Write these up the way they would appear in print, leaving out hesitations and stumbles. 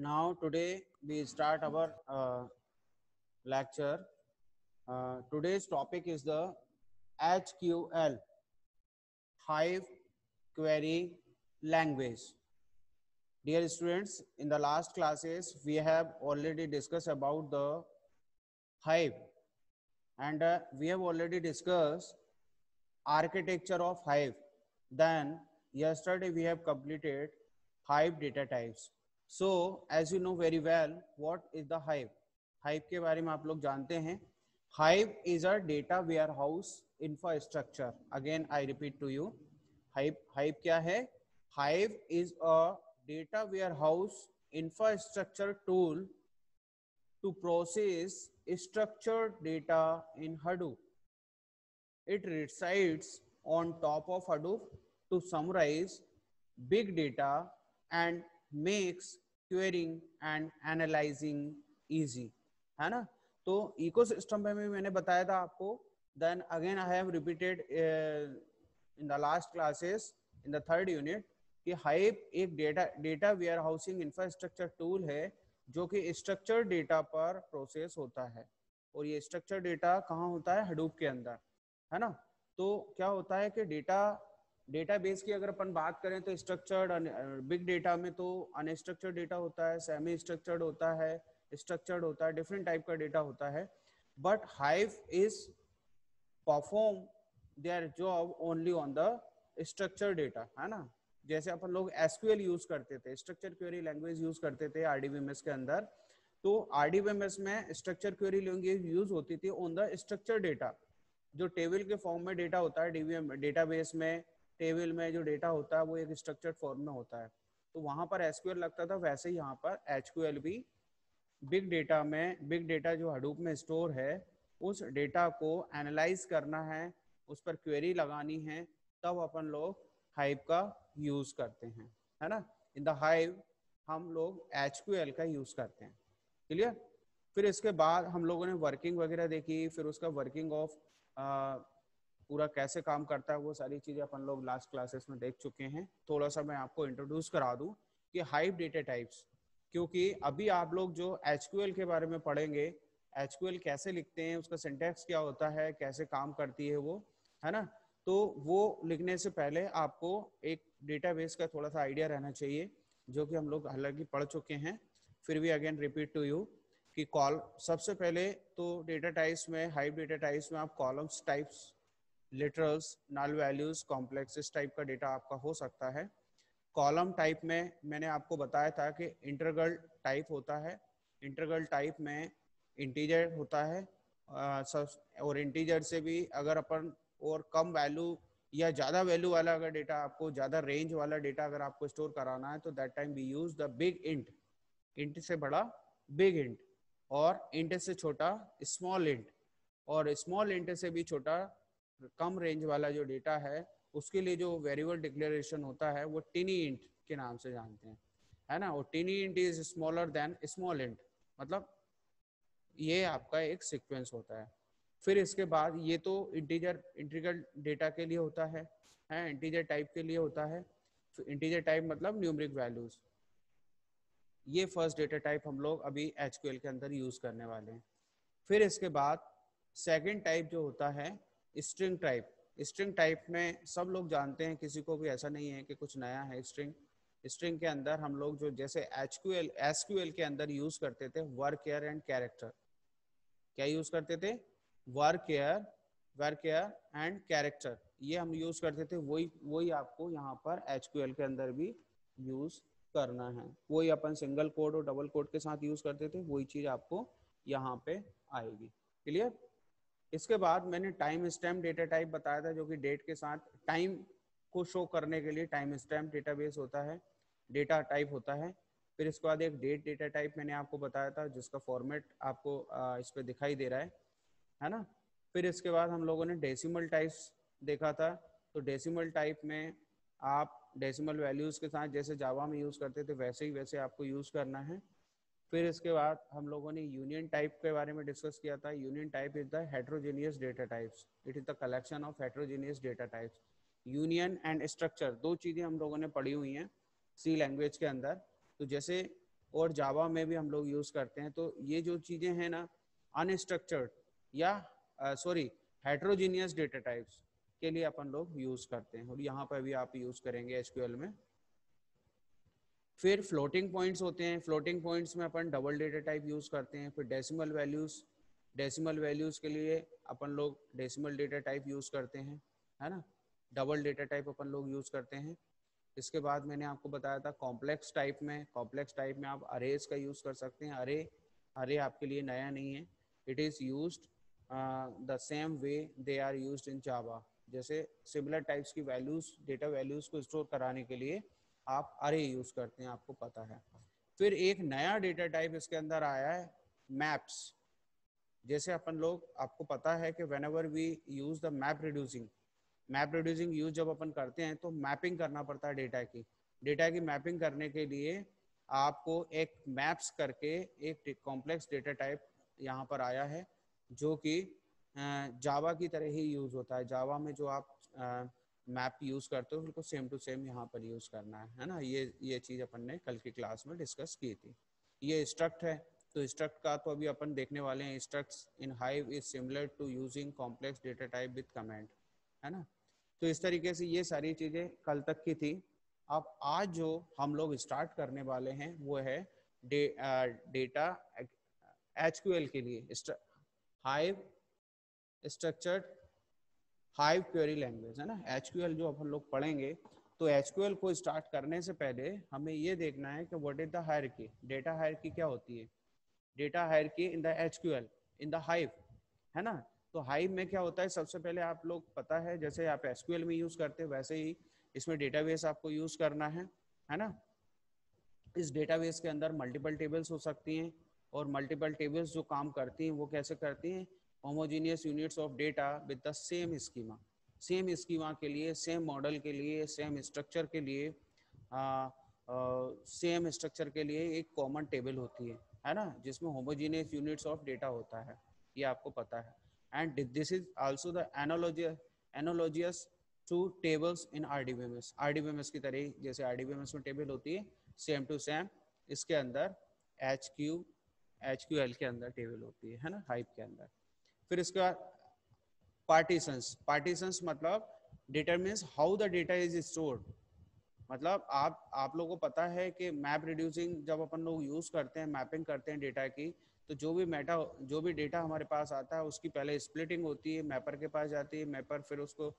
Now today we start our lecture. Today's topic is the HQL, Hive Query Language. Dear students, in the last classes we have already discussed about the Hive, and we have already discussed architecture of Hive. Then yesterday we have completed Hive data types. So as you know very well, what is the Hive? Hive के बारे में आप लोग जानते हैं. Hive is a data warehouse infrastructure. Again I repeat to you. Hive क्या है? Hive is a data warehouse infrastructure tool to process structured data in Hadoop. It resides on top of Hadoop to summarize big data and makes querying and analyzing easy. है ना? तो ecosystem में भी मैंने बताया था आपको. Then again I have repeated in the last classes in the third unit कि हाइव एक data warehousing infrastructure tool है जो कि स्ट्रक्चर्ड डेटा पर प्रोसेस होता है. और ये स्ट्रक्चर्ड डेटा कहाँ होता है? हडूप के अंदर, है ना. तो क्या होता है कि डेटाबेस की अगर अपन बात करें तो स्ट्रक्चर्ड, बिग डेटा में तो अनस्ट्रक्चर्ड डेटा होता है, सेमी स्ट्रक्चर्ड होता है, स्ट्रक्चर्ड होता है, डिफरेंट टाइप का डेटा होता है. But hive is perform their job only on the structured data, है ना. जैसे अपन लोग एसक्यूएल यूज करते थे, स्ट्रक्चर क्वेरी लैंग्वेज यूज करते थे आरडीबीएमएस के अंदर. तो आरडीबीएमएस में स्ट्रक्चर क्वेरी लैंग्वेज यूज होती थी ऑन द स्ट्रक्चर डेटा. जो टेबल के फॉर्म में डेटा होता है डीबीएम डेटाबेस में, टेबल में जो डेटा होता है वो एक स्ट्रक्चर्ड फॉर्म में होता है. तो वहां पर एसक्यूएल लगता था. वैसे ही यहाँ पर एचक्यूएल भी बिग डेटा में, बिग डेटा जो हडूप में स्टोर है उस डेटा को एनालाइज करना है, उस पर क्वेरी लगानी है, तब अपन लोग हाइव का यूज करते हैं, है ना. इन द हाइव हम लोग एचक्यूएल का यूज करते हैं. क्लियर. फिर इसके बाद हम लोगों ने वर्किंग वगैरह देखी, फिर उसका वर्किंग ऑफ पूरा कैसे काम करता है वो सारी चीजें अपन लोग लास्ट क्लासेस में देख चुके हैं. थोड़ा सा मैं आपको इंट्रोड्यूस करा दूं कि हाइव डेटा टाइप्स, क्योंकि अभी आप लोग जो एचक्यूएल के बारे में पढ़ेंगे, एचक्यूएल कैसे लिखते हैं, उसका सिंटैक्स क्या होता है, कैसे काम करती है वो, है ना. तो वो लिखने से पहले आपको एक डेटाबेस का थोड़ा सा आइडिया रहना चाहिए, जो कि हम लोग हालांकि पढ़ चुके हैं. फिर भी अगेन रिपीट टू यू कि सबसे पहले तो डेटा टाइप्स में, हाइव डेटा टाइप्स में आप columns types, literals, null values, complex, इस टाइप का डेटा आपका हो सकता है. कॉलम टाइप में मैंने आपको बताया था कि इंटीग्रल टाइप होता है. इंटीग्रल टाइप में इंटीजर होता है, और इंटीजर से भी अगर अपन और कम वैल्यू या ज़्यादा वैल्यू वाला अगर डेटा, आपको ज़्यादा रेंज वाला डेटा अगर आपको स्टोर कराना है तो that time we use the big int. Int से बड़ा बिग इंट, और इंट से छोटा स्मॉल इंट, और स्मॉल इंट से भी छोटा कम रेंज वाला जो डेटा है उसके लिए जो वेरिएबल डिक्लेरेशन होता है वो टिनी इंट के नाम से जानते हैं, है ना. और टिनी int is smaller than small int, मतलब ये आपका एक सीक्वेंस होता है. फिर इसके बाद ये तो इंटीजर डेटा के लिए होता है, इंटीजर टाइप के लिए होता है. इंटीजर टाइप मतलब न्यूमेरिक वैल्यूज. ये फर्स्ट डेटा टाइप हम लोग अभी एचक्यूएल के अंदर यूज करने वाले हैं. फिर इसके बाद सेकंड टाइप जो होता है स्ट्रिंग टाइप. स्ट्रिंग टाइप में सब लोग जानते हैं, किसी को भी ऐसा नहीं है कि कुछ नया है. स्ट्रिंग के अंदर हम लोग जो जैसे एसक्यूएल के अंदर यूज करते थे वर्कयर एंड कैरेक्टर. क्या यूज करते थे? वर्कयर एंड कैरेक्टर, ये हम यूज करते थे. वही आपको यहाँ पर एचक्यूएल के अंदर भी यूज करना है. वही अपन सिंगल कोड और डबल कोड के साथ यूज करते थे, वही चीज आपको यहाँ पे आएगी. क्लियर. इसके बाद मैंने टाइम स्टैम्प डेटा टाइप बताया था, जो कि डेट के साथ टाइम को शो करने के लिए टाइम स्टैम्प डेटाबेस होता है, डेटा टाइप होता है. फिर इसके बाद एक डेट डेटा टाइप मैंने आपको बताया था, जिसका फॉर्मेट आपको इस पे दिखाई दे रहा है ना. फिर इसके बाद हम लोगों ने डेसिमल टाइप्स देखा था. तो डेसिमल टाइप में आप डेसिमल वैल्यूज के साथ जैसे जावा में यूज करते थे वैसे आपको यूज करना है. फिर इसके बाद हम लोगों ने यूनियन टाइप के बारे में डिस्कस किया था. Union type is the heterogeneous data types. It is the collection of heterogeneous data types. Union and structure दो चीजें हम लोगों ने पढ़ी हुई हैं सी लैंग्वेज के अंदर. तो जैसे और जावा में भी हम लोग यूज करते हैं। तो ये जो चीजें हैं ना, अनस्ट्रक्चर्ड या सॉरी हेट्रोजीनियस डेटा टाइप्स के लिए अपन लोग यूज करते हैं, और यहाँ पर भी आप यूज करेंगे एसक्यूएल में। फिर फ्लोटिंग पॉइंट्स होते हैं, फ्लोटिंग पॉइंट्स में अपन डबल डेटा टाइप यूज करते हैं। फिर डेसिमल वैल्यूज, डेसिमल वैल्यूज के लिए अपन लोग डेसिमल डेटा टाइप यूज करते हैं, है ना। डबल डेटा टाइप अपन लोग यूज करते हैं। इसके बाद मैंने आपको बताया था कॉम्प्लेक्स टाइप में, कॉम्प्लेक्स टाइप में आप अरेज का यूज कर सकते हैं। अरे, अरे आपके लिए नया नहीं है, it is used the same way they are used in Java. जैसे सिमिलर टाइप्स की वैल्यूज, डेटा वैल्यूज को स्टोर कराने के लिए आप अरे यूज करते हैं, आपको पता है। फिर एक नया डेटा टाइप इसके अंदर आया है, मैप्स। जैसे अपन लोग, आपको पता है कि whenever we use the map reducing, map reducing use जब अपन करते हैं तो मैपिंग करना पड़ता है डेटा की। डेटा की मैपिंग करने के लिए आपको एक मैप्स करके एक कॉम्प्लेक्स डेटा टाइप यहाँ पर आया है, जो कि जावा की तरह ही यूज होता है। जावा में जो आप मैप यूज करते हो उनको सेम टू सेम यहाँ पर यूज करना है ना। ये चीज अपन ने कल की क्लास में डिस्कस की थी। ये स्ट्रक्ट है, तो स्ट्रक्ट का तो अभी अपन देखने वाले हैं। Structs in Hive is similar to using complex data type with comment, है ना। तो इस तरीके से ये सारी चीजें कल तक की थी। अब आज जो हम लोग स्टार्ट करने वाले हैं वो है डेटा एचक्यूएल के लिए hive structured hive query language, है ना। एचक्यूएल जो अपन लोग पढ़ेंगे, तो एचक्यूएल को स्टार्ट करने से पहले हमें ये देखना है कि what is the hierarchy, data hierarchy क्या होती है। Data hierarchy in the HQL, in the Hive, है ना। तो हाइव में क्या होता है, सबसे पहले आप लोग पता है, जैसे आप एसक्यूएल में यूज करते हैं वैसे ही इसमें डेटाबेस आपको यूज करना है ना। इस डेटाबेस के अंदर मल्टीपल टेबल्स हो सकती हैं, और मल्टीपल टेबल्स जो काम करती हैं वो कैसे करती हैं, homogeneous units of data with the same schema. Same schema के लिए, सेम मॉडल के लिए, सेम स्ट्रक्चर के लिए, सेम स्ट्रक्चर के लिए एक कॉमन टेबल होती है ना, जिसमें होमोजीनियस यूनिट्स ऑफ डेटा होता है, ये आपको पता है। And this is also the analogous to tables in RDBMS. RDBMS की तरह, जैसे आरडीबीएमएस में टेबल होती है सेम टू सेम, इसके अंदर एचक्यूएल के अंदर टेबल होती है ना, हाइव के अंदर। फिर इसका पार्टीशंस, पार्टीशंस मतलब determines how the data is stored. मतलब आप लोगों को पता है कि मैप रिड्यूसिंग जब अपन लोग यूज करते हैं, मैपिंग करते हैं डेटा की, तो जो भी डेटा हमारे पास आता है उसकी पहले स्प्लिटिंग होती है, मैपर के पास जाती है, मैपर फिर उसको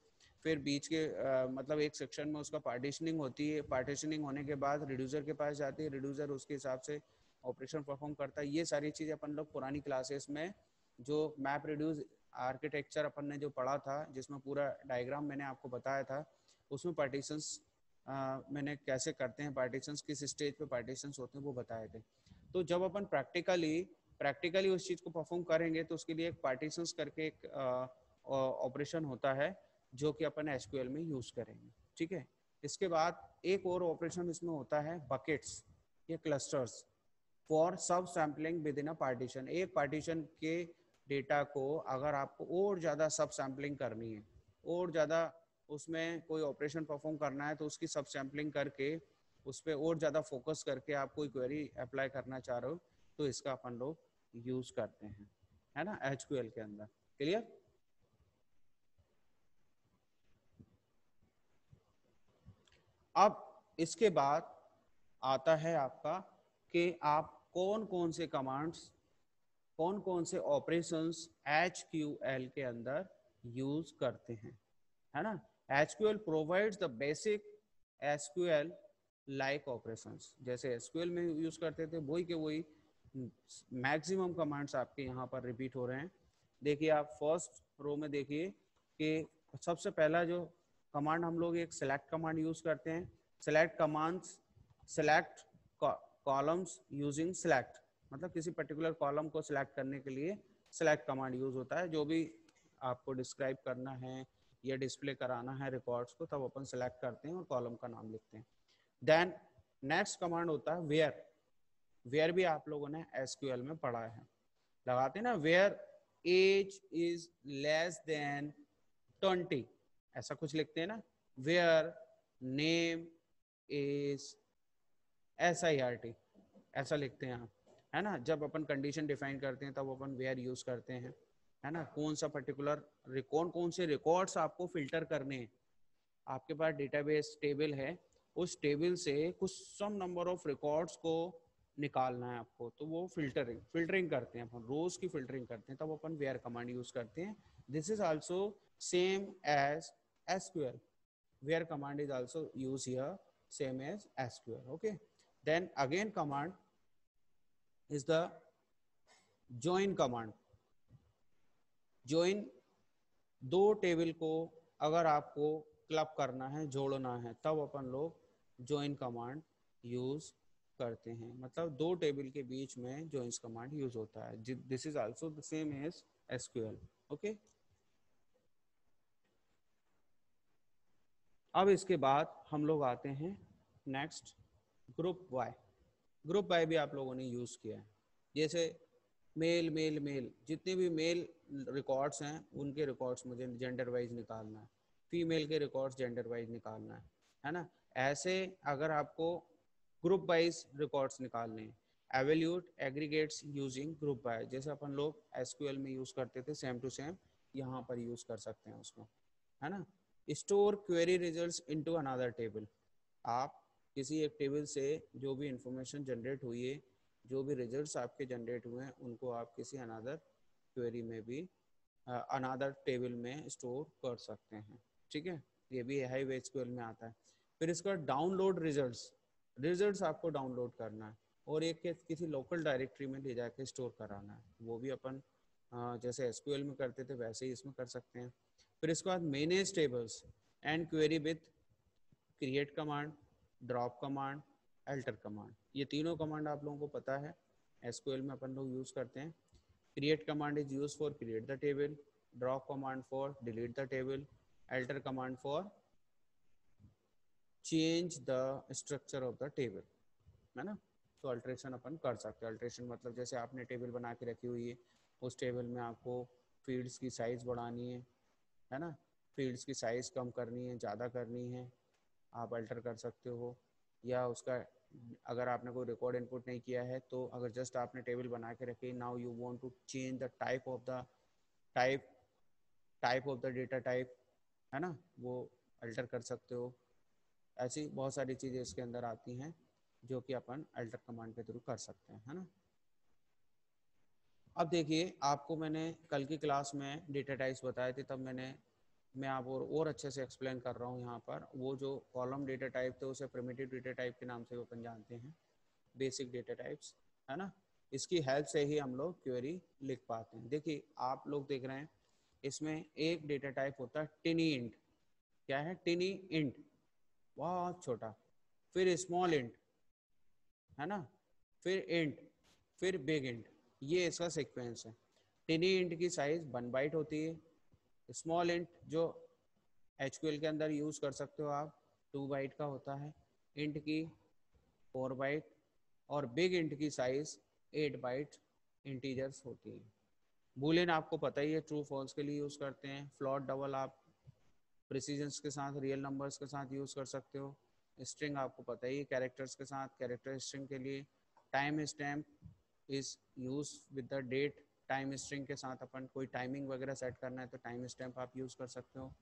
फिर बीच के मतलब एक सेक्शन में उसका पार्टीशनिंग होती है, पार्टीशनिंग होने के बाद रिड्यूसर के पास जाती है, रिड्यूसर उसके हिसाब से ऑपरेशन परफॉर्म करता है। ये सारी चीज़ें अपन लोग पुरानी क्लासेस में जो मैप रिड्यूस आर्किटेक्चर अपन ने जो पढ़ा था, जिसमें पूरा डायग्राम मैंने आपको बताया था, उसमें पार्टीशंस मैंने कैसे करते हैं, पार्टीशंस किस स्टेज पे पार्टीशंस होते हैं वो बताए थे। तो जब अपन प्रैक्टिकली उस चीज़ को परफॉर्म करेंगे तो उसके लिए एक पार्टीशंस करके एक ऑपरेशन होता है जो कि अपन एसक्यूएल में यूज करेंगे, ठीक है। इसके बाद एक और ऑपरेशन इसमें होता है बकेट्स या क्लस्टर्स फॉर सब sampling with in a partition. एक पार्टीशन के डेटा को अगर आपको और ज़्यादा सब सैम्पलिंग करनी है, और ज़्यादा उसमें कोई ऑपरेशन परफॉर्म करना है, तो उसकी सब सैम्पलिंग करके उस पर और ज़्यादा फोकस करके आप कोई क्वेरी अप्लाई करना चाह रहे हो, तो इसका अपन लोग यूज करते हैं, है ना, एचक्यूएल के अंदर। क्लियर। अब इसके बाद आता है आपका कि आप कौन कौन से कमांड्स, कौन कौन से ऑपरेशंस एचक्यूएल के अंदर यूज करते हैं, है ना। HQL provides the basic SQL like operations. जैसे एसक्यूएल में यूज करते थे वही के वही मैक्सिमम कमांड्स आपके यहाँ पर रिपीट हो रहे हैं। देखिए आप फर्स्ट रो में देखिए कि सबसे पहला जो कमांड हम लोग एक सेलेक्ट कमांड यूज करते हैं। Select commands, select columns using select, मतलब किसी पर्टिकुलर कॉलम को सिलेक्ट करने के लिए सेलेक्ट कमांड यूज होता है। जो भी आपको डिस्क्राइब करना है या डिस्प्ले कराना है रिकॉर्ड्स को, तब अपन सेलेक्ट करते हैं और कॉलम का नाम लिखते हैं। देन नेक्स्ट कमांड होता है वेयर। वेयर भी आप लोगों ने एसक्यूएल में पढ़ा है, लगाते हैं ना, where age is less than 20, ऐसा कुछ लिखते हैं ना। वेयर नेम इज SIRT, ऐसा लिखते हैं आप, है ना। जब अपन कंडीशन डिफाइन करते हैं तब अपन वेयर यूज करते हैं, है ना। कौन सा पर्टिकुलर कौन से रिकॉर्ड्स आपको फिल्टर करने हैं। आपके पास डेटाबेस टेबल है, उस टेबल से कुछ सम नंबर ऑफ रिकॉर्ड्स को निकालना है आपको, तो वो फिल्टरिंग करते हैं अपन, रोज की फिल्टरिंग करते हैं, तब अपन वेयर कमांड यूज करते हैं। This is also same as SQL, where command is also used here, same as SQL. Okay, then again command is the join command. join दो टेबल को अगर आपको क्लब करना है, जोड़ना है, तब अपन लोग join कमांड यूज करते हैं। मतलब दो टेबल के बीच में joins कमांड यूज होता है। This is also the same as SQL। Okay, अब इसके बाद हम लोग आते हैं next group by. Group by भी आप लोगों ने यूज किया है। जैसे मेल मेल मेल, जितने भी मेल रिकॉर्ड्स हैं उनके रिकॉर्ड्स मुझे जेंडर वाइज निकालना है, फीमेल के रिकॉर्ड्स जेंडर वाइज निकालना है ना। ऐसे अगर आपको ग्रुप वाइज रिकॉर्ड्स निकालने हैं, evaluate aggregates using group by, जैसे अपन लोग एसक्यूएल में यूज करते थे, सेम टू सेम यहाँ पर यूज कर सकते हैं उसको, है ना। Store query results into another table, आप किसी एक टेबल से जो भी इंफॉर्मेशन जनरेट हुई है, जो भी रिजल्ट्स आपके जनरेट हुए हैं, उनको आप किसी अनदर क्वेरी में भी अनदर टेबल में स्टोर कर सकते हैं। ठीक है, ये भी हाइव एसक्यूएल में आता है। फिर इसका डाउनलोड रिजल्ट्स आपको डाउनलोड करना है और एक किसी लोकल डायरेक्टरी में ले जाके स्टोर कराना है, वो भी अपन जैसे एसक्यूएल में करते थे वैसे ही इसमें कर सकते हैं। फिर इसके बाद manage tables and query with create command, drop command, alter command, ये तीनों कमांड आप लोगों को पता है एसक्यूएल में अपन लोग यूज करते हैं। Create command is use for create the table, drop command for delete the table, alter command for change the structure of the table, है ना। तो अल्ट्रेशन अपन कर सकते हैं। अल्ट्रेशन मतलब जैसे आपने टेबल बना के रखी हुई है, उस टेबल में आपको फील्ड्स की साइज बढ़ानी है ना, फील्ड्स की साइज कम करनी है, ज़्यादा करनी है, आप अल्टर कर सकते हो। या उसका अगर आपने कोई रिकॉर्ड इनपुट नहीं किया है, तो अगर जस्ट आपने टेबल बना के रखी, now you want to change the type type of the data type, है ना, वो अल्टर कर सकते हो। ऐसी बहुत सारी चीज़ें इसके अंदर आती हैं जो कि अपन अल्टर कमांड के थ्रू कर सकते हैं, है ना। अब देखिए, आपको मैंने कल की क्लास में डेटा टाइप्स बताए थे, तब मैं आप और अच्छे से एक्सप्लेन कर रहा हूँ यहाँ पर। वो जो कॉलम डेटा टाइप थे उसे प्रिमिटिव डेटा टाइप के नाम से अपन जानते हैं, बेसिक डेटा टाइप्स, है ना। इसकी हेल्प से ही हम लोग क्वेरी लिख पाते हैं। देखिए आप लोग देख रहे हैं, इसमें एक डेटा टाइप होता है टिनी इंट। क्या है? टिनी इंट, बहुत छोटा। फिर स्मॉल इंट, है ना, फिर इंट, फिर बिग इंट, ये इसका सीक्वेंस है। टिनी इंट की साइज 1 बाइट होती है। स्मॉल इंट जो एचक्यूएल के अंदर यूज कर सकते हो आप, 2 बाइट का होता है। इंट की 4 बाइट, और बिग इंट की साइज 8 बाइट इंटीजर्स होती है। बूलियन आपको पता ही है, ट्रू फॉल्स के लिए यूज करते हैं। फ्लॉट डबल आप प्रिसीजन्स के साथ, रियल नंबर्स के साथ यूज कर सकते हो। स्ट्रिंग आपको पता ही है, कैरेक्टर्स के साथ, कैरेक्टर स्ट्रिंग के लिए। Timestamp is use with the date, time string के साथ अपन कोई टाइमिंग वगैरह सेट करना है तो टाइम स्टैम्प आप यूज कर सकते हो।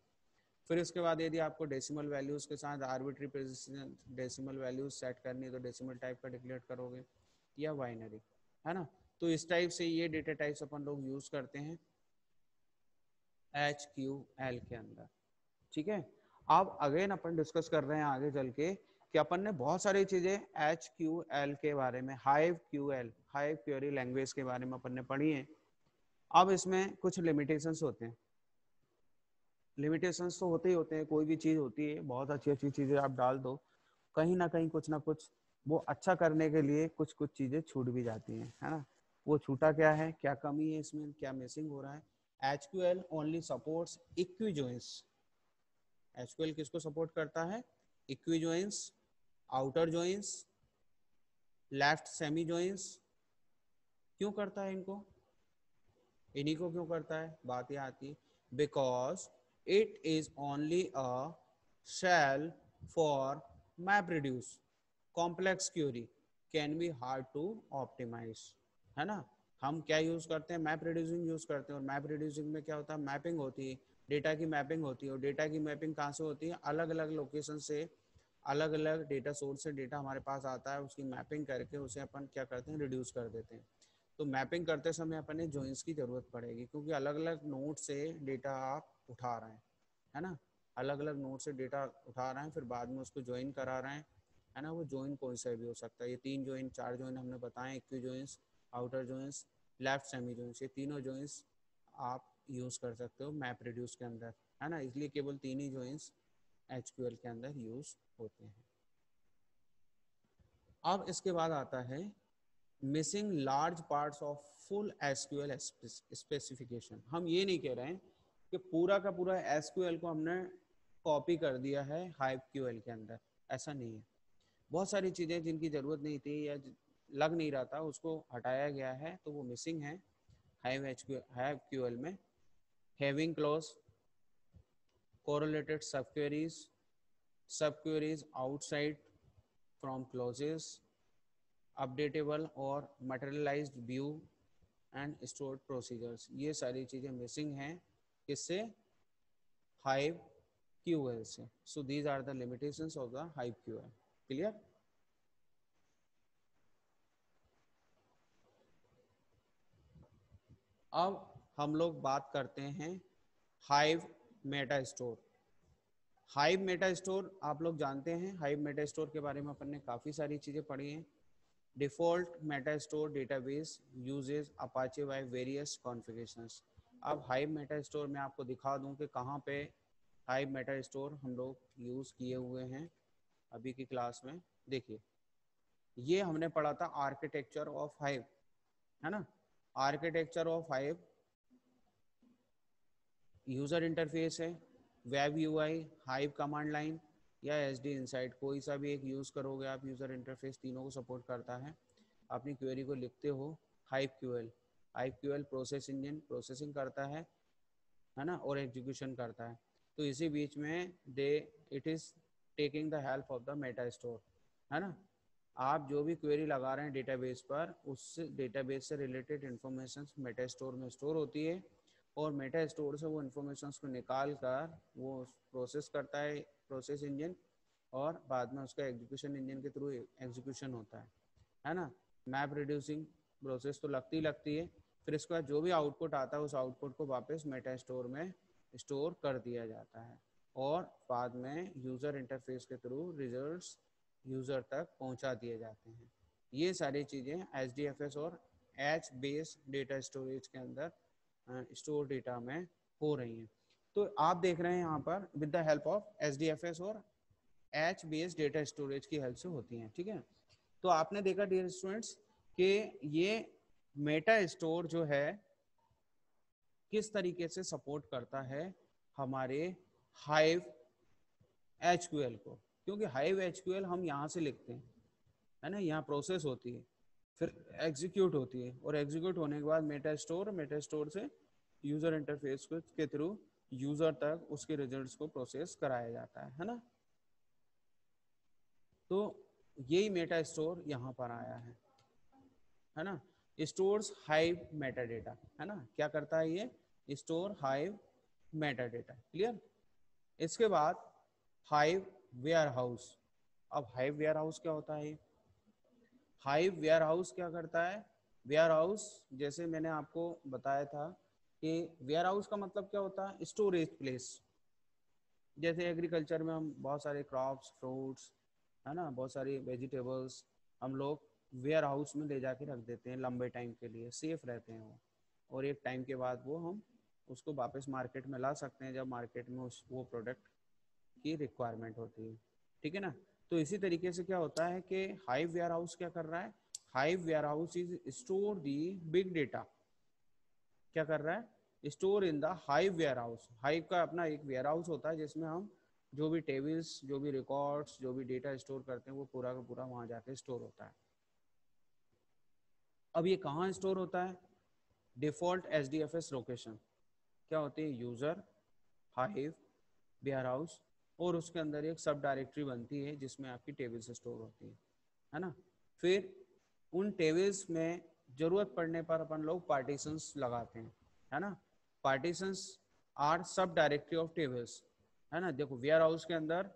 फिर उसके बाद यदि आपको डेसिमल वैल्यूज के साथ arbitrary precision decimal values set करनी है तो डेसिमल टाइप का डिक्लेयर करोगे, या बाइनरी, है ना। तो इस टाइप से ये डेटा टाइप्स अपन लोग यूज करते हैं HQL के अंदर। ठीक है, अब अगेन अपन डिस्कस कर रहे हैं आगे चल के कि अपन ने बहुत सारी चीजें HQL के बारे में, हाइव क्वेरी लैंग्वेज के बारे में अपन ने पढ़ी है। अब इसमें कुछ लिमिटेशंस होते हैं। लिमिटेशंस तो होते ही होते हैं, कोई भी चीज़ होती है, बहुत अच्छी अच्छी चीज़ें आप डाल दो, कहीं ना कुछ वो अच्छा करने के लिए कुछ कुछ चीज़ें छूट भी जाती हैं, है ना। वो छूटा क्या है, क्या कमी है इसमें, क्या मिसिंग हो रहा है। एचक्यूएल ओनली सपोर्ट्स इक्विजॉइंस। एचक्यूएल किसको सपोर्ट करता है? Equijoins, outer joins, left semi joins. क्यों करता है इनको, इन्हीं को क्यों करता है, बात यह आती है because it is only a shell for map reduce complex query. Can be hard to optimise, है ना। हम क्या यूज करते हैं, मैप रिड्यूसिंग यूज करते हैं, और मैप रिड्यूसिंग में क्या होता है, मैपिंग होती है, डेटा की मैपिंग होती है, और डेटा की मैपिंग कहाँ से होती है, अलग अलग लोकेशन से, अलग अलग डेटा सोर्स से डेटा हमारे पास आता है, उसकी मैपिंग करके उसे अपन क्या करते हैं, रिड्यूस कर देते हैं। तो मैपिंग करते समय अपने जॉइंस की जरूरत पड़ेगी, क्योंकि अलग अलग नोड से डेटा आप उठा रहे हैं, है ना, अलग अलग नोड से डेटा उठा रहे हैं, फिर बाद में उसको ज्वाइन करा रहे हैं, है ना। वो ज्वाइन कोई सा भी हो सकता है, ये 3 ज्वाइन 4 ज्वाइन हमने बताए, equi joins, outer joins, left semi joins, ये तीनों ज्वाइंस आप यूज कर सकते हो मैप रिड्यूस के अंदर, है ना। इसलिए केवल 3 ही ज्वाइंस एचक्यूएल के अंदर यूज होते हैं। अब इसके बाद आता है missing large parts of full SQL specification. हम ये नहीं कह रहे हैं कि पूरा का पूरा एसक्यूएल को हमने कॉपी कर दिया है हाइव क्यूएल के अंदर, ऐसा नहीं है। बहुत सारी चीज़ें जिनकी ज़रूरत नहीं थी या लग नहीं रहा था, उसको हटाया गया है, तो वो मिसिंग है हाइव क्यूएल में। Having clause, correlated subqueries outside from clauses, updatable और materialized view and stored procedures, ये सारी चीज़ें मिसिंग हैं किससे, हाइव क्यूएल से। So these are the limitations of the Hive QL. Clear. अब हम लोग बात करते हैं Hive metastore. Hive metastore आप लोग जानते हैं, हाइव मेटा स्टोर के बारे में अपन ने काफ़ी सारी चीज़ें पढ़ी हैं। Default Meta store database uses Apache by various configurations. अब हाइव मेटा स्टोर में आपको दिखा दूं कि कहाँ पे हाइव मेटा स्टोर हम लोग यूज़ किए हुए हैं अभी की क्लास में। देखिए, ये हमने पढ़ा था आर्किटेक्चर ऑफ हाइव, है ना। Architecture of Hive user interface है, web UI, Hive command line या एसडी इनसाइट, कोई सा भी एक यूज़ करोगे आप यूज़र इंटरफेस, तीनों को सपोर्ट करता है। अपनी क्वेरी को लिखते हो hive QL, hive QL process engine processing करता है ना, और एग्जीक्यूशन करता है। तो इसी बीच में they it is taking the help of the metastore, है ना। आप जो भी क्वेरी लगा रहे हैं डेटाबेस पर, उस डेटाबेस से रिलेटेड इन्फॉर्मेशन मेटा स्टोर में स्टोर होती है, और मेटा स्टोर से वो इन्फॉर्मेशन को निकाल कर वो प्रोसेस करता है प्रोसेस इंजन, और बाद में उसका एग्जीक्यूशन इंजन के थ्रू एग्जीक्यूशन होता है ना। मैप रिड्यूसिंग प्रोसेस तो लगती है, फिर इसके बाद जो भी आउटपुट आता है उस आउटपुट को वापस मेटा स्टोर में स्टोर कर दिया जाता है, और बाद में यूज़र इंटरफेस के थ्रू रिजल्ट्स यूज़र तक पहुंचा दिए जाते हैं। ये सारी चीज़ें एच और एच बेस डेटा स्टोरेज के अंदर स्टोर डेटा में हो रही हैं। तो आप देख रहे हैं यहाँ पर with the help of H और एच बेस डेटा स्टोरेज की हेल्प से होती हैं, ठीक है। तो आपने देखा डियर स्टूडेंट्स कि ये मेटा स्टोर जो है किस तरीके से सपोर्ट करता है हमारे हाइव एचक्यूएल को, क्योंकि हाइव एचक्यूएल हम यहाँ से लिखते हैं, है ना, यहाँ प्रोसेस होती है, फिर एग्जीक्यूट होती है, और एग्जीक्यूट होने के बाद मेटा स्टोर से यूजर इंटरफेस के थ्रू यूजर तक उसके रिजल्ट्स को प्रोसेस कराया जाता है ना। तो यही मेटा स्टोर यहाँ पर आया है ना। स्टोर्स हाइव मेटा डेटा, है ना, क्या करता है ये, store Hive Meta data. Clear. इसके बाद हाइव वेयर हाउस। अब हाइव वेयर हाउस क्या होता है, हाइव वेयर हाउस क्या करता है, वेयर हाउस जैसे मैंने आपको बताया था कि वेयर हाउस का मतलब क्या होता है, स्टोरेज प्लेस। जैसे एग्रीकल्चर में हम बहुत सारे क्रॉप्स फ्रूट्स, है ना, बहुत सारी वेजिटेबल्स हम लोग वेयर हाउस में ले जाके रख देते हैं लंबे टाइम के लिए, सेफ रहते हैं वो, और एक टाइम के बाद वो हम उसको वापस मार्केट में ला सकते हैं जब मार्केट में उस वो प्रोडक्ट की रिक्वायरमेंट होती है, ठीक है ना। तो इसी तरीके से क्या होता है कि हाइव वेयर हाउस क्या कर रहा है, Hive warehouse is store the big data, क्या कर रहा है, store in the Hive warehouse. Hive का अपना एक वेयर हाउस होता है जिसमें हम जो भी टेबल्स, जो भी रिकॉर्ड्स, जो भी डेटा स्टोर करते हैं वो पूरा का पूरा वहां जाके स्टोर होता है। अब ये कहाँ स्टोर होता है, डिफॉल्ट एच लोकेशन क्या होती है, यूजर हाइव वेयर हाउस, और उसके अंदर एक सब डायरेक्टरी बनती है जिसमें आपकी टेबल से स्टोर होती है ना। फिर उन टेबल्स में जरूरत पड़ने पर अपन लोग पार्टीशंस लगाते हैं, है ना। Partitions are subdirectory of tables, है ना। देखो वेयर हाउस के अंदर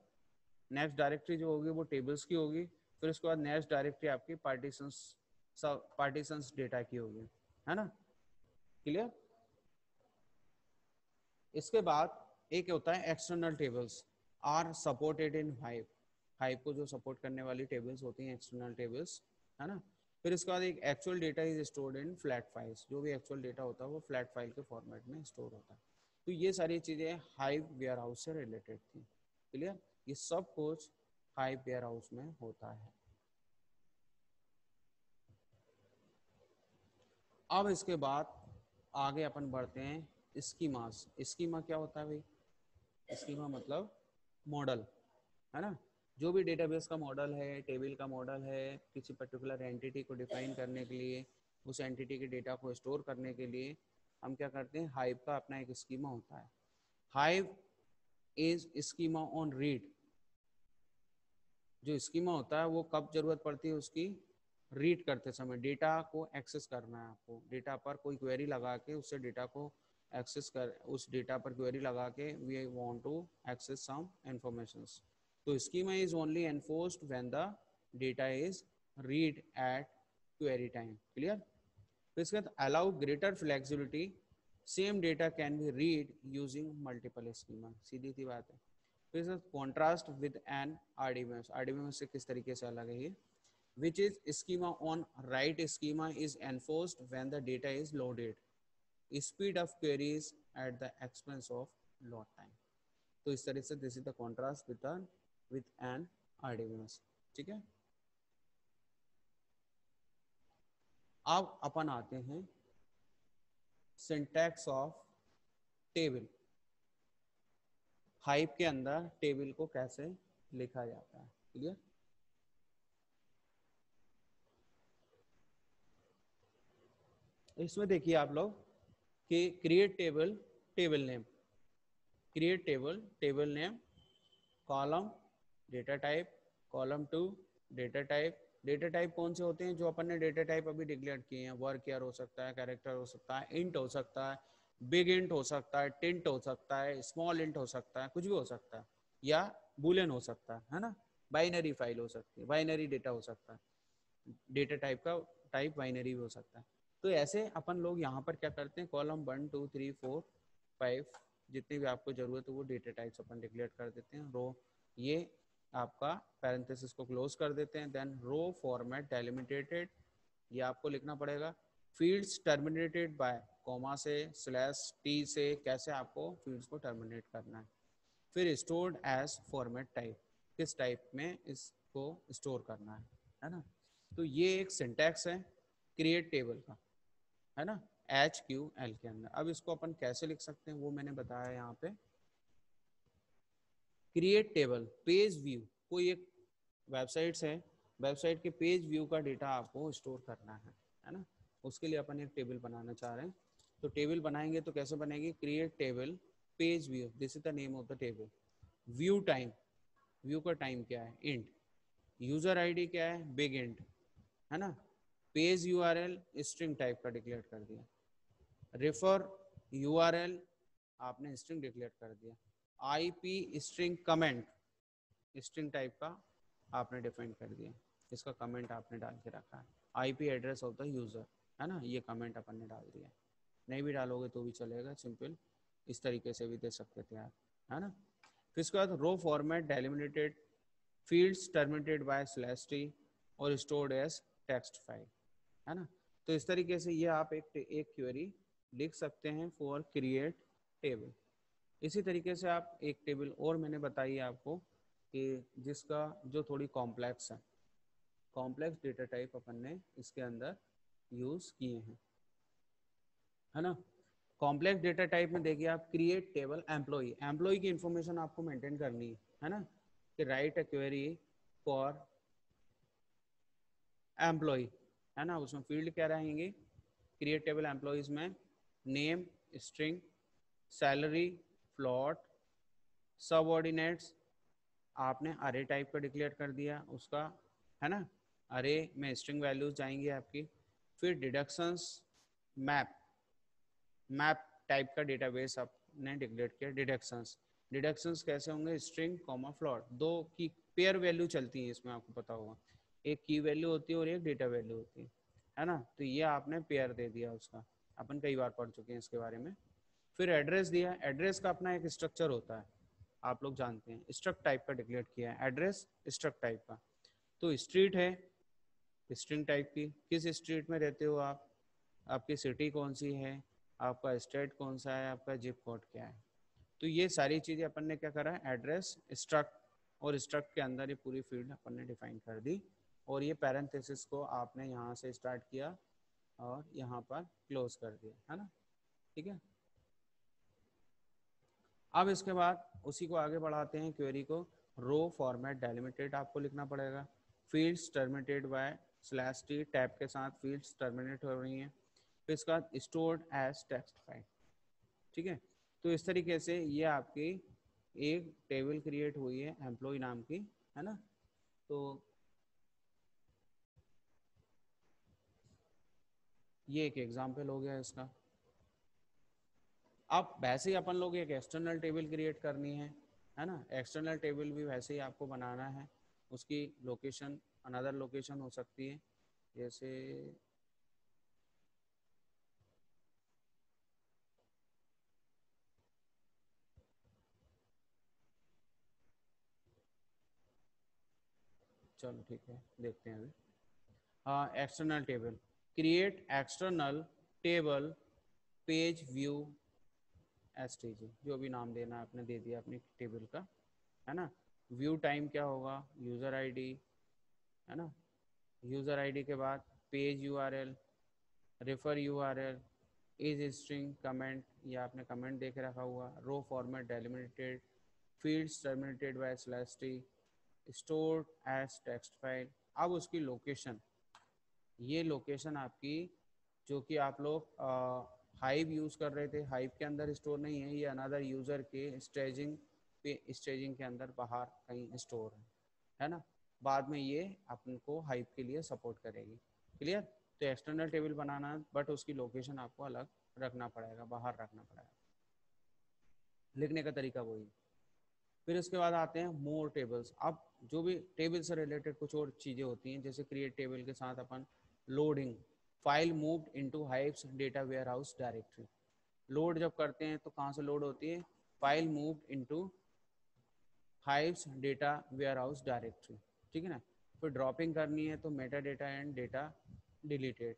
नेक्स्ट डायरेक्टरी जो होगी वो टेबल्स की होगी, फिर उसके बाद नेक्स्ट डायरेक्टरी आपकी पार्टीशंस, सब पार्टीशंस डेटा की होगी, है ना। क्लियर। इसके बाद एक होता है external tables are supported in Hive. Hive को जो सपोर्ट करने वाली टेबल्स होती हैं एक्सटर्नल टेबल्स, है ना। फिर इसके बाद एक actual data is stored in flat files, जो भी एक्चुअल डेटा होता है वो फ्लैट फाइल के फॉर्मेट में स्टोर होता है। तो ये सारी चीज़ें हाइव वेयर हाउस से रिलेटेड थी। क्लियर। ये सब कुछ हाइव वेयर हाउस में होता है। अब इसके बाद आगे अपन बढ़ते हैं स्कीमास। स्कीमा क्या होता है भाई? स्कीमा मतलब मॉडल, है ना। जो भी डेटाबेस का मॉडल है, टेबल का मॉडल है, किसी पर्टिकुलर एंटिटी को डिफाइन करने के लिए, उस एंटिटी के डेटा को स्टोर करने के लिए हम क्या करते हैं, हाइव का अपना एक स्कीमा होता है। Hive is schema on read. जो स्कीमा होता है वो कब जरूरत पड़ती है उसकी? रीड करते समय, डेटा को एक्सेस करना है आपको, डेटा पर कोई क्वेरी लगा के उससे डेटा को एक्सेस कर, उस डेटा पर क्वेरी लगा के we want to access some informations. तो schema is only enforced when the data is read at query time. Clear. तो इसके बाद allow greater flexibility, same data can be read using multiple schema. सीधी सी बात है। फिर contrast with an RDBMS. RDBMS से किस तरीके से अलग है ये? which is schema on write schema is enforced when the data is loaded, speed of queries at the expense of load time। तो इस तरह से this is the contrast with an RDBMS. ठीक है। अब अपन आते हैं सिंटैक्स ऑफ टेबल। हाइव के अंदर टेबल को कैसे लिखा जाता है। क्लियर। इसमें देखिए आप लोग कि create table, table name, create table, table name, column, data type, column to, data type. Data type कौन से होते हैं? जो अपन ने डेटा टाइप अभी डिक्लेयर किए हैं। वर्क ईयर हो सकता है, कैरेक्टर हो सकता है, इंट हो सकता है, बिग इंट हो सकता है, टिंट हो सकता है, स्मॉल इंट हो सकता है, कुछ भी हो सकता है, या बुलियन हो सकता है ना। बाइनरी फाइल हो सकती है, बाइनरी डेटा हो सकता है, डेटा टाइप का टाइप बाइनरी भी हो सकता है। तो ऐसे अपन लोग यहाँ पर क्या करते हैं, कॉलम 1 2 3 4 5 जितनी भी आपको जरूरत है वो डेटा टाइप्स अपन डिक्लेयर कर देते हैं। रो ये आपका पैरेंथेसिस को क्लोज कर देते हैं। देन रो फॉर्मेट डेलिमिटेटेड, ये आपको लिखना पड़ेगा। फील्ड्स टर्मिनेटेड बाय कॉमा से, स्लैश टी से, कैसे आपको फील्ड्स को टर्मिनेट करना है। फिर स्टोर्ड एज फॉर्मेट टाइप, किस टाइप में इसको स्टोर करना है ना। तो ये एक सिंटैक्स है क्रिएट टेबल का, है ना, HQL के अंदर। अब इसको अपन कैसे लिख सकते हैं वो मैंने बताया यहाँ पे। क्रिएट टेबल पेज व्यू, कोई एक वेबसाइट है, वेबसाइट के पेज व्यू का डेटा आपको स्टोर करना है ना। उसके लिए अपन एक टेबल बनाना चाह रहे हैं। तो टेबल बनाएंगे तो कैसे बनेगी? Create table page view, this is the name of the table. View time, view का टाइम क्या है? इंट। यूजर आईडी क्या है? बिग इंट, है ना। पेज यूआरएल स्ट्रिंग टाइप का डिक्लेयर कर दिया। रेफर यूआरएल आपने स्ट्रिंग डिक्लेयर कर दिया। IP string comment, string type का आपने डिफाइन कर दिया, इसका कमेंट आपने डाल के रखा है। IP address of the user, है ना, ये कमेंट अपन ने डाल दिया। नहीं भी डालोगे तो भी चलेगा, सिंपल इस तरीके से भी दे सकते थे आप, है ना। फिर इसके बाद row format delimited, fields terminated by slash T और स्टोर्ड एज टेक्स्ट फाइल, है ना। तो इस तरीके से ये आप एक क्वेरी लिख सकते हैं फॉर क्रिएट टेबल। इसी तरीके से आप एक टेबल और मैंने बताई आपको कि जिसका जो थोड़ी कॉम्प्लेक्स है, कॉम्प्लेक्स डेटा टाइप अपन ने इसके अंदर यूज किए हैं, है ना। कॉम्प्लेक्स डेटा टाइप में देखिए आप क्रिएट टेबल एम्प्लॉय, एम्प्लॉय की इंफॉर्मेशन आपको मेंटेन करनी है ना, कि write a query for employee, है ना। उसमें फील्ड क्या रहेंगे क्रिएट टेबल एम्प्लॉयज में? Name, string, salary, float, subordinates आपने अरे टाइप का डिक्लेयर कर दिया उसका, है ना। अरे में स्ट्रिंग वैल्यूज जाएंगी आपकी। फिर डिडक्शंस, मैप, मैप टाइप का डेटाबेस आपने डिक्लेयर किया। डिडक्शंस, डिडक्शंस कैसे होंगे, स्ट्रिंग कॉमा फ्लोट, दो की पेयर वैल्यू चलती है इसमें, आपको पता होगा, एक की वैल्यू होती है और एक डेटा वैल्यू होती है ना। तो ये आपने पेयर दे दिया उसका, अपन कई बार पढ़ चुके हैं इसके बारे में। फिर एड्रेस दिया, एड्रेस का अपना एक स्ट्रक्चर होता है, आप लोग जानते हैं, स्ट्रक्ट टाइप का डिक्लेयर किया है एड्रेस, स्ट्रक्ट टाइप का। तो स्ट्रीट है स्ट्रिंग टाइप की, किस स्ट्रीट में रहते हो आप, आपकी सिटी कौन सी है, आपका स्टेट कौन सा है, आपका जिप कोड क्या है। तो ये सारी चीज़ें अपन ने क्या करा, एड्रेस, स्ट्रक्ट, और स्ट्रक्ट के अंदर ये पूरी फील्ड अपन ने डिफाइन कर दी। और ये पैरेंथेसिस को आपने यहाँ से स्टार्ट किया और यहाँ पर क्लोज कर दिया, है ना। ठीक है, अब इसके बाद उसी को आगे बढ़ाते हैं, क्वेरी को। रो फॉर्मेट डेलिमिटेड आपको लिखना पड़ेगा। Fields terminated by slash T, tab के साथ फील्ड्स टर्मिनेट हो रही हैं। फिर इसका स्टोर्ड एज टेक्स्ट फाइल। ठीक है, तो इस तरीके से ये आपकी एक टेबल क्रिएट हुई है एम्प्लॉय नाम की, है ना। तो ये एक एग्जाम्पल हो गया इसका। अब वैसे ही अपन लोग एक एक्सटर्नल टेबल क्रिएट करनी है ना। एक्सटर्नल टेबल भी वैसे ही आपको बनाना है, उसकी लोकेशन अनदर लोकेशन हो सकती है, जैसे चलो ठीक है देखते हैं अभी। हाँ, external table, create external table page view S T G, जो भी नाम देना है आपने दे दिया अपनी टेबल का, है ना। व्यू टाइम क्या होगा, यूज़र आईडी, है ना। यूज़र आईडी के बाद page URL, refer URL, is string comment, ये आपने कमेंट देख रखा हुआ। Row format delimited, fields terminated by slash T, stored as text file. अब उसकी लोकेशन, ये लोकेशन आपकी जो कि आप लोग हाइव यूज़ कर रहे थे, हाइव के अंदर स्टोर नहीं है, ये अनदर यूज़र के स्टेजिंग पे, स्टेजिंग के अंदर बाहर कहीं स्टोर है ना। बाद में ये अपन को हाइव के लिए सपोर्ट करेगी। क्लियर। तो एक्सटर्नल टेबल बनाना है, बट उसकी लोकेशन आपको अलग रखना पड़ेगा, बाहर रखना पड़ेगा, लिखने का तरीका वही। फिर उसके बाद आते हैं मोर टेबल्स। अब जो भी टेबल से रिलेटेड कुछ और चीज़ें होती हैं, जैसे क्रिएट टेबल के साथ अपन loading, file moved into Hive's data warehouse directory. Load जब करते हैं तो कहाँ से लोड होती है, file moved into Hive's data warehouse directory. ठीक है ना। फिर ड्रॉपिंग करनी है तो metadata and data deleted,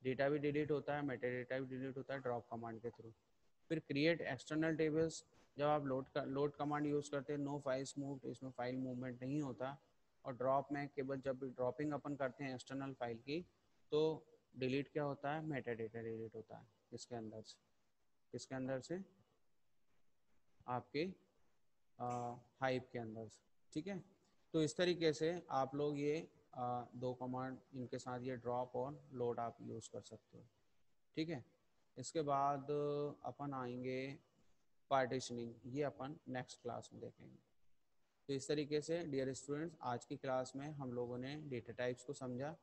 data भी डिलीट होता है, मेटा डेटा भी डिलीट होता है ड्रॉप कमांड के थ्रू। फिर क्रिएट एक्सटर्नल टेबल्स, जब आप लोड कमांड यूज़ करते हैं, नो फाइल्स मूव्ड, इसमें फाइल मूवमेंट नहीं होता। और ड्रॉप में केवल जब ड्रॉपिंग अपन करते हैं एक्सटर्नल फाइल की, तो डिलीट क्या होता है, मेटा डेटा डिलीट होता है इसके अंदर से, इसके अंदर से आपके हाइप के अंदर से। ठीक है, तो इस तरीके से आप लोग ये दो कमांड इनके साथ ये ड्रॉप और लोड आप यूज़ कर सकते हो। ठीक है, इसके बाद अपन आएंगे पार्टीशनिंग, ये अपन नेक्स्ट क्लास में देखेंगे। तो इस तरीके से डियर स्टूडेंट्स, आज की क्लास में हम लोगों ने डेटा टाइप्स को समझा।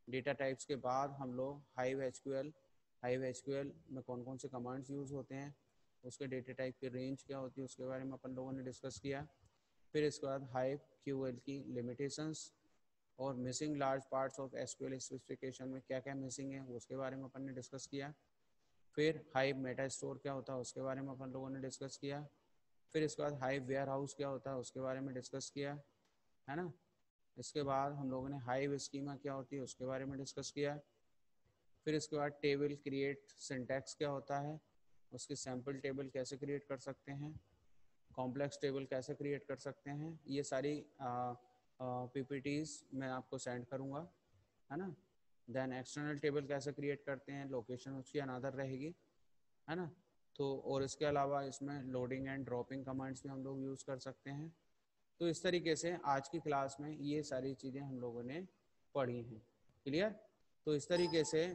डेटा टाइप्स के बाद हम लोग हाइव एचक्यूएल, हाइव एचक्यूएल में कौन कौन से कमांड्स यूज़ होते हैं, उसके डेटा टाइप की रेंज क्या होती है, उसके बारे में अपन लोगों ने डिस्कस किया। फिर इसके बाद हाइव क्यूएल की लिमिटेशंस और missing large parts of SQL specification में क्या क्या मिसिंग है, उसके बारे में अपन ने डिस्कस किया। फिर हाइव मेटा स्टोर क्या होता है, उसके बारे में अपन लोगों ने डिस्कस किया। फिर इसके बाद हाइव वेयर हाउस क्या होता है, उसके बारे में डिस्कस किया, है ना। इसके बाद हम लोगों ने हाइव स्कीमा क्या होती है, उसके बारे में डिस्कस किया। फिर इसके बाद टेबल क्रिएट सिंटैक्स क्या होता है, उसकी सैम्पल टेबल कैसे क्रिएट कर सकते हैं, कॉम्प्लेक्स टेबल कैसे क्रिएट कर सकते हैं, ये सारी पीपीटीज मैं आपको सेंड करूँगा, है ना। देन एक्सटर्नल टेबल कैसे क्रिएट करते हैं, लोकेशन उसकी अनदर रहेगी, है ना। तो और इसके अलावा इसमें लोडिंग एंड ड्रॉपिंग कमांड्स भी हम लोग यूज़ कर सकते हैं। तो इस तरीके से आज की क्लास में ये सारी चीज़ें हम लोगों ने पढ़ी हैं। क्लियर। तो इस तरीके से